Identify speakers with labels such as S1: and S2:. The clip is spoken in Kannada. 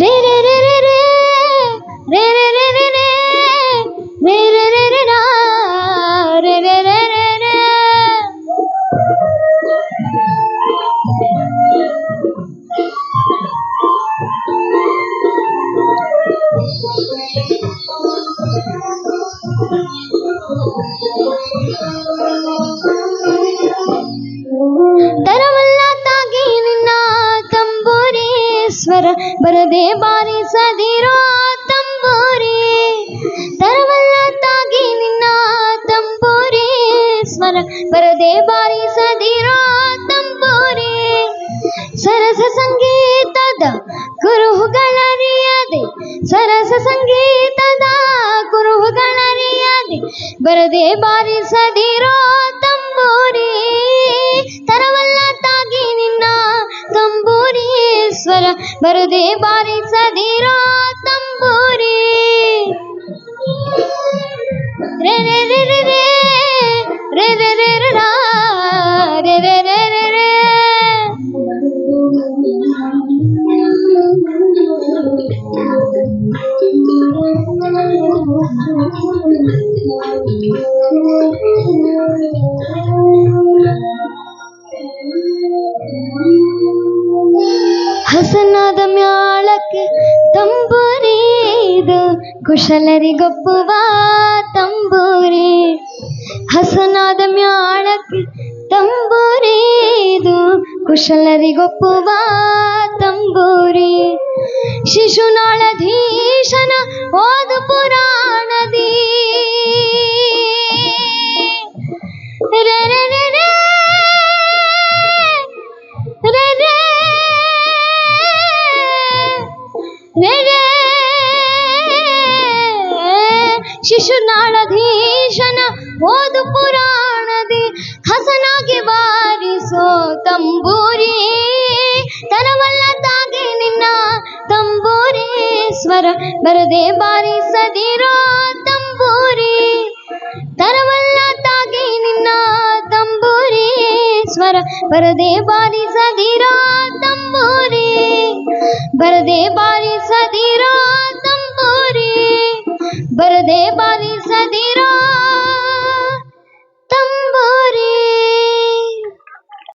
S1: ರೇ ರೇ ರೇ ರೇ ರೇ ರೇ ರೇ ರೇ ರೇ ರೇ ರೇ ರೇ ರೇ ರೇ ರಾ ರೇ ರೇ ರೇ ರೇ ರೇ. ತರವಲ್ಲ ತಾಗಿ ನಿನ್ನ ತಂಬೂರಿ ಸ್ವರ ಬರದೆ ಬಾರಿಸದಿರೋ ತಂಬೂರಿ. ತರವಲ್ಲ ತಾಗಿ ನಿನ್ನ ತಂಬೂರಿ ಸ್ವರ ಬರದೆ ಬಾರಿಸದಿರೋ ತಂಬೂರಿ. ಸರಸ ಸಂಗೀತದ ಕುರುಹುಗಳರಿಯದೆ ಸರಸ ಸಂಗೀತದ ಕುರುಹುಗಳರಿಯದೆ ಬರದೆ ಬಾರಿಸದಿರೋ ತಂಬೂರಿ. ತರವಲ್ಲ ತಾಗಿ ನಿನ್ನ ತಂಬೂರಿ ಸ್ವರ ಬರದೆ ಬಾರಿಸದಿರೋ ತಂಬೂರಿ. ರೇ ರೇ ರೇ ರೇ ರೇ ರೇ ರೇ ರೇ ರೇ ರಾ ರೇ ರೇ ರೇ ರೇ ರೇ. ಹಸನಾದ ಮ್ಯಾಳಕ್ಕೆ ತಂಬೂರಿ ಇದು ಕುಶಲರಿಗೊಪ್ಪುವ ತಂಬೂರಿ. ಹಸನಾದ ಮ್ಯಾಳಕ್ಕೆ ತಂಬೂರಿ ಇದು ಕುಶಲರಿಗೊಪ್ಪುವ ತಂಬೂರಿ. ಶಿಶುನಾಳಧೀಶನ ಓದು ಪುರಾಣದಿ ರೇ ರೇ ರೇ ರೇ ರೇ ರೇ ರೇ ರೇ. ಶಿಶುನಾಳಧೀಶನ ಓದು ಪುರಾಣದಿ ಹಸನಾಗಿ ಬಾರಿಸೋ ತಂಬೂರಿ. ತರವಲ್ಲ ತಾಗಿ ನಿನ್ನ ತಂಬೂರಿ ಸ್ವರ ಬರದೆ ಬಾರಿಸದಿರೋ ತಂಬೂರಿ. ತರವಲ್ಲ ತಾಗಿ ನಿನ್ನ ತಂಬೂರಿ ಸ್ವರ ಬರದೆ ಬಾರಿಸದಿರೋ ತಂಬೂರಿ. ಬರದೆ ಬಾರಿಸದಿರೋ ತಂಬೂರಿ. ಬರದೆ ಬಾರಿಸದಿರೋ